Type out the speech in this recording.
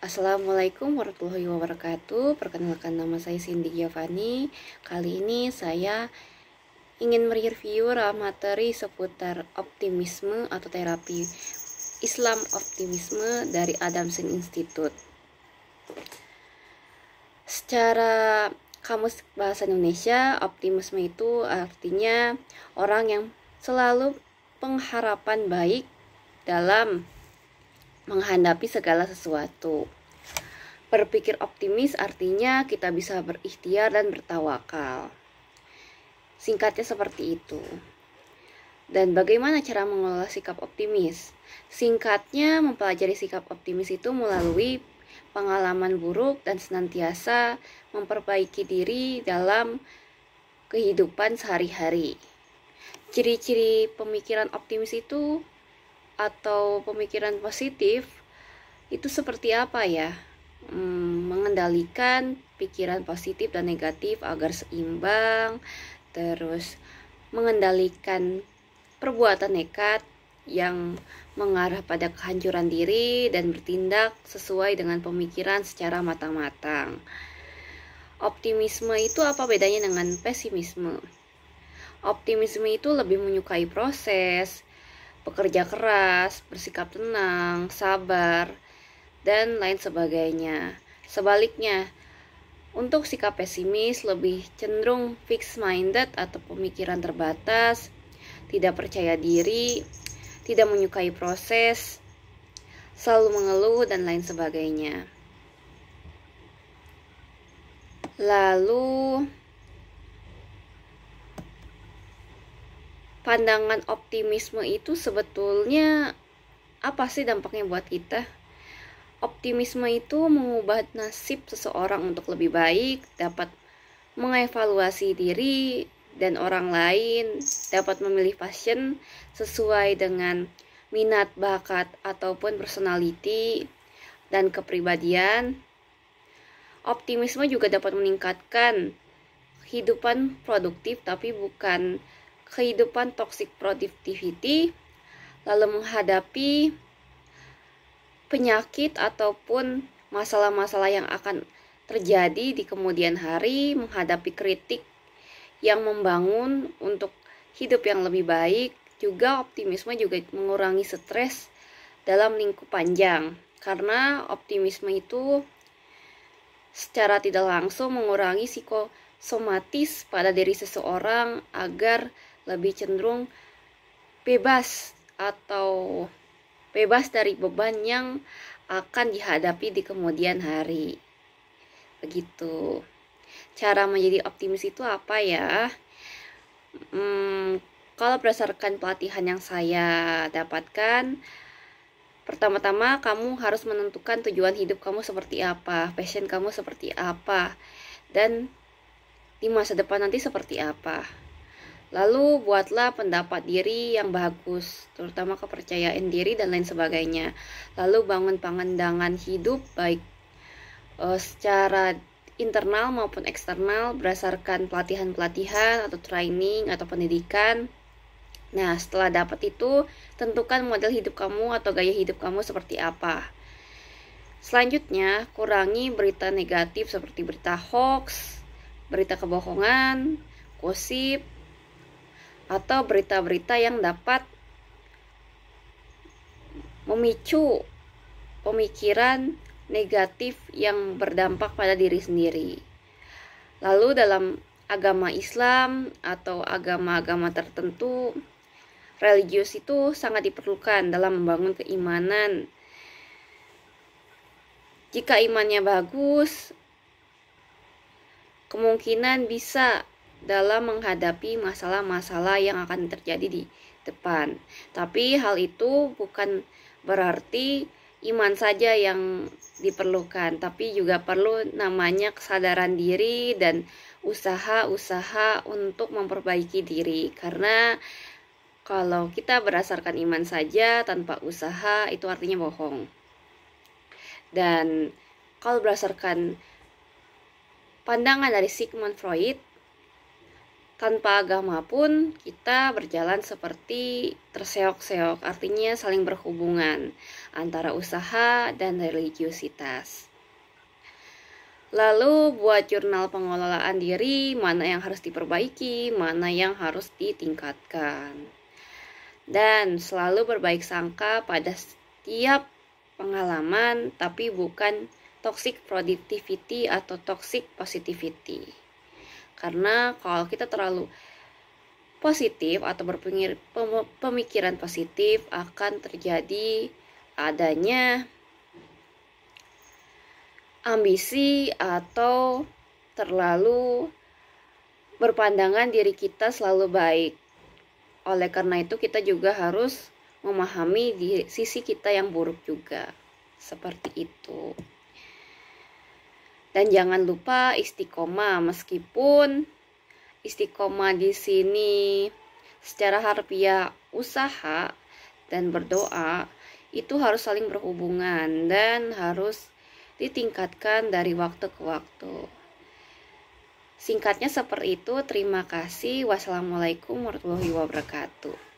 Assalamualaikum warahmatullahi wabarakatuh. Perkenalkan, nama saya Cindy Giovanni. Kali ini saya ingin mereview materi seputar optimisme atau terapi Islam optimisme dari Adamson Institute. Secara kamus bahasa Indonesia, optimisme itu artinya orang yang selalu pengharapan baik dalam menghadapi segala sesuatu. Berpikir optimis artinya kita bisa berikhtiar dan bertawakal. Singkatnya seperti itu. Dan bagaimana cara mengelola sikap optimis? Singkatnya, mempelajari sikap optimis itu melalui pengalaman buruk dan senantiasa memperbaiki diri dalam kehidupan sehari-hari. Ciri-ciri pemikiran optimis itu atau pemikiran positif itu seperti apa ya? Mengendalikan pikiran positif dan negatif agar seimbang, terus mengendalikan perbuatan nekat yang mengarah pada kehancuran diri dan bertindak sesuai dengan pemikiran secara matang-matang. Optimisme itu apa bedanya dengan pesimisme? Optimisme itu lebih menyukai proses, bekerja keras, bersikap tenang, sabar, dan lain sebagainya. Sebaliknya, untuk sikap pesimis lebih cenderung fixed-minded atau pemikiran terbatas, tidak percaya diri, tidak menyukai proses, selalu mengeluh, dan lain sebagainya. Lalu, pandangan optimisme itu sebetulnya apa sih dampaknya buat kita? Optimisme itu mengubah nasib seseorang untuk lebih baik, dapat mengevaluasi diri dan orang lain, dapat memilih passion sesuai dengan minat, bakat, ataupun personality dan kepribadian. Optimisme juga dapat meningkatkan kehidupan produktif, tapi bukan kehidupan toxic productivity, lalu menghadapi penyakit ataupun masalah-masalah yang akan terjadi di kemudian hari, menghadapi kritik yang membangun untuk hidup yang lebih baik. Juga optimisme juga mengurangi stres dalam lingkup panjang, karena optimisme itu secara tidak langsung mengurangi psikosomatis pada diri seseorang agar lebih cenderung bebas atau bebas dari beban yang akan dihadapi di kemudian hari. Begitu. Cara menjadi optimis itu apa ya? Kalau berdasarkan pelatihan yang saya dapatkan, pertama-tama kamu harus menentukan tujuan hidup kamu seperti apa, passion kamu seperti apa, dan di masa depan nanti seperti apa. Lalu buatlah pendapat diri yang bagus, terutama kepercayaan diri dan lain sebagainya. Lalu bangun pandangan hidup baik secara internal maupun eksternal berdasarkan pelatihan-pelatihan atau training atau pendidikan. Nah, setelah dapat itu, tentukan model hidup kamu atau gaya hidup kamu seperti apa. Selanjutnya, kurangi berita negatif seperti berita hoax, berita kebohongan, gosip, atau berita-berita yang dapat memicu pemikiran negatif yang berdampak pada diri sendiri. Lalu dalam agama Islam atau agama-agama tertentu, religius itu sangat diperlukan dalam membangun keimanan. Jika imannya bagus, kemungkinan bisa dalam menghadapi masalah-masalah yang akan terjadi di depan. Tapi hal itu bukan berarti iman saja yang diperlukan, tapi juga perlu namanya kesadaran diri dan usaha-usaha untuk memperbaiki diri. Karena kalau kita berdasarkan iman saja tanpa usaha, itu artinya bohong. Dan kalau berdasarkan pandangan dari Sigmund Freud, tanpa agama pun kita berjalan seperti terseok-seok, artinya saling berhubungan antara usaha dan religiusitas. Lalu buat jurnal pengelolaan diri, mana yang harus diperbaiki, mana yang harus ditingkatkan. Dan selalu berbaik sangka pada setiap pengalaman, tapi bukan toxic productivity atau toxic positivity. Karena kalau kita terlalu positif atau pemikiran positif, akan terjadi adanya ambisi atau terlalu berpandangan diri kita selalu baik. Oleh karena itu kita juga harus memahami di sisi kita yang buruk juga. Seperti itu. Dan jangan lupa istiqomah, meskipun istiqomah di sini secara harfiah usaha dan berdoa itu harus saling berhubungan dan harus ditingkatkan dari waktu ke waktu. Singkatnya seperti itu. Terima kasih. Wassalamualaikum warahmatullahi wabarakatuh.